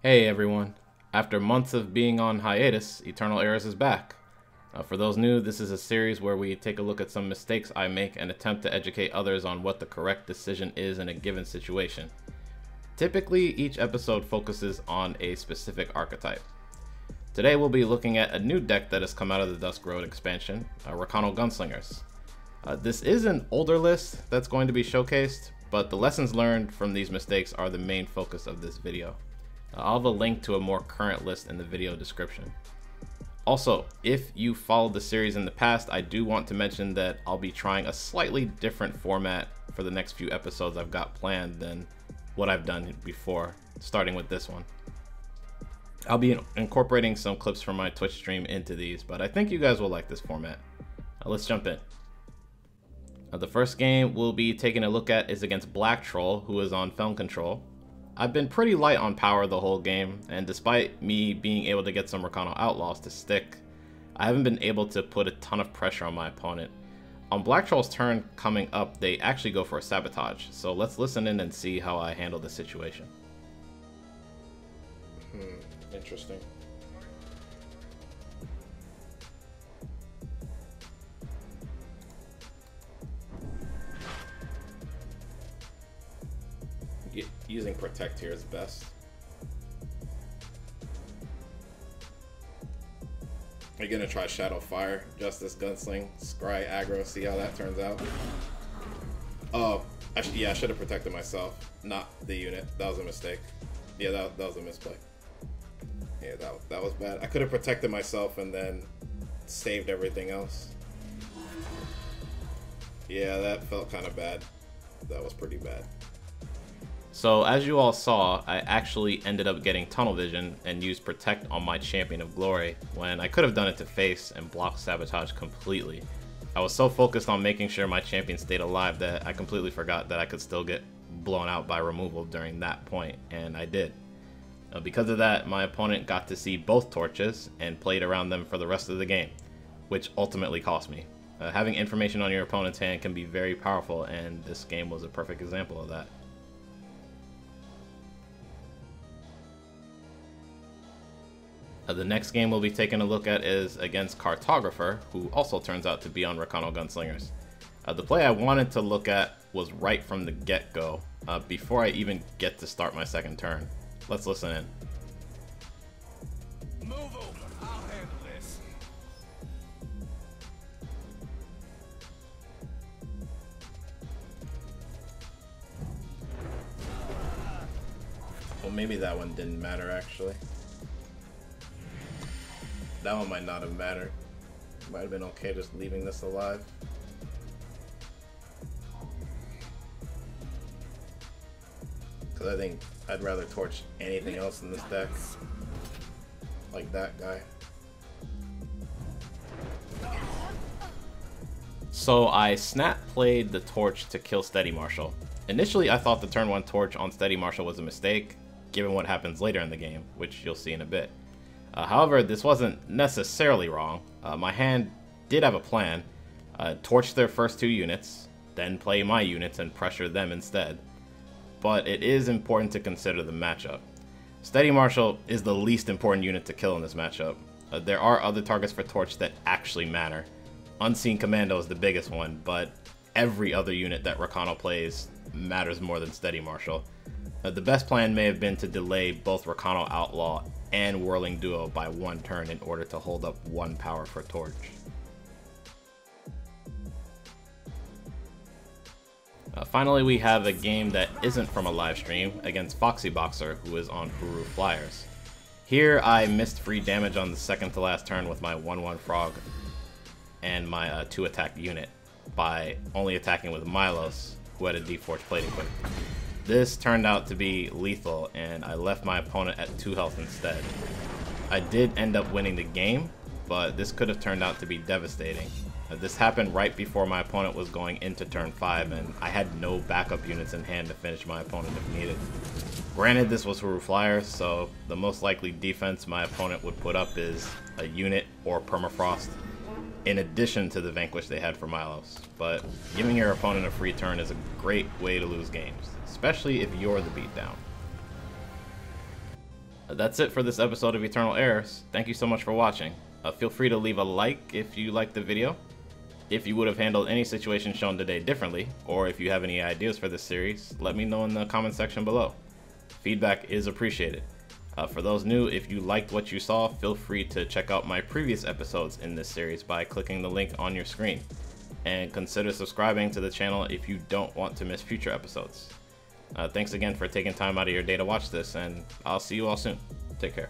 Hey everyone, after months of being on hiatus, Eternal Errors is back. For those new, this is a series where we take a look at some mistakes I make and attempt to educate others on what the correct decision is in a given situation. Typically, each episode focuses on a specific archetype. Today we'll be looking at a new deck that has come out of the Dusk Road expansion, Rakano Gunslingers. This is an older list that's going to be showcased, but the lessons learned from these mistakes are the main focus of this video. I'll have a link to a more current list in the video description. Also, if you followed the series in the past, I do want to mention that I'll be trying a slightly different format for the next few episodes I've got planned than what I've done before, starting with this one. I'll be incorporating some clips from my Twitch stream into these, but I think you guys will like this format. Let's jump in. The first game we'll be taking a look at is against Black Troll, who is on Felm Control. I've been pretty light on power the whole game, and despite me being able to get some Rakano Outlaws to stick, I haven't been able to put a ton of pressure on my opponent. On Black Troll's turn coming up, they actually go for a Sabotage, so let's listen in and see how I handle the situation. Interesting. Using Protect here is best. Are you gonna try Shadow Fire, Justice, Gunsling, Scry, Aggro, see how that turns out? Oh, yeah, I should have protected myself, not the unit. That was a mistake. Yeah, that was a misplay. Yeah, that was bad. I could have protected myself and then saved everything else. Yeah, that felt kind of bad. That was pretty bad. So as you all saw, I actually ended up getting Tunnel Vision and used Protect on my Champion of Glory when I could have done it to face and block Sabotage completely. I was so focused on making sure my champion stayed alive that I completely forgot that I could still get blown out by removal during that point, and I did. Because of that, my opponent got to see both torches and played around them for the rest of the game, which ultimately cost me. Having information on your opponent's hand can be very powerful, and this game was a perfect example of that. The next game we'll be taking a look at is against Cartographer, who also turns out to be on Rakano Gunslingers. The play I wanted to look at was right from the get-go, before I even get to start my second turn. Let's listen in. Move over, I'll handle this. Well, maybe that one didn't matter, actually. That one might not have mattered. Might have been okay just leaving this alive. Because I think I'd rather torch anything else in this deck. Like that guy. So I snap played the torch to kill Steady Marshal. Initially I thought the turn 1 torch on Steady Marshal was a mistake, given what happens later in the game, which you'll see in a bit. However, this wasn't necessarily wrong. My hand did have a plan. Torch their first 2 units, then play my units and pressure them instead. But it is important to consider the matchup. Steady Marshal is the least important unit to kill in this matchup. There are other targets for Torch that actually matter. Unseen Commando is the biggest one, but every other unit that Rakano plays matters more than Steady Marshal. The best plan may have been to delay both Rakano Outlaw and Whirling Duo by 1 turn in order to hold up 1 power for Torch. Finally, we have a game that isn't from a live stream against Foxy Boxer, who is on Huru Flyers. Here I missed free damage on the second to last turn with my 1/1 Frog and my 2 attack unit by only attacking with Milos, who had a Deforged Plate equipped. This turned out to be lethal, and I left my opponent at 2 health instead. I did end up winning the game, but this could have turned out to be devastating. This happened right before my opponent was going into turn 5, and I had no backup units in hand to finish my opponent if needed. Granted, this was Huru Flyers, so the most likely defense my opponent would put up is a unit or Permafrost, in addition to the Vanquish they had for Milos. But giving your opponent a free turn is a great way to lose games, especially if you're the beatdown. That's it for this episode of Eternal Errors. Thank you so much for watching. Feel free to leave a like if you liked the video. If you would have handled any situation shown today differently, or if you have any ideas for this series, let me know in the comment section below. Feedback is appreciated. For those new, if you liked what you saw, feel free to check out my previous episodes in this series by clicking the link on your screen. And consider subscribing to the channel if you don't want to miss future episodes. Thanks again for taking time out of your day to watch this, and I'll see you all soon. Take care.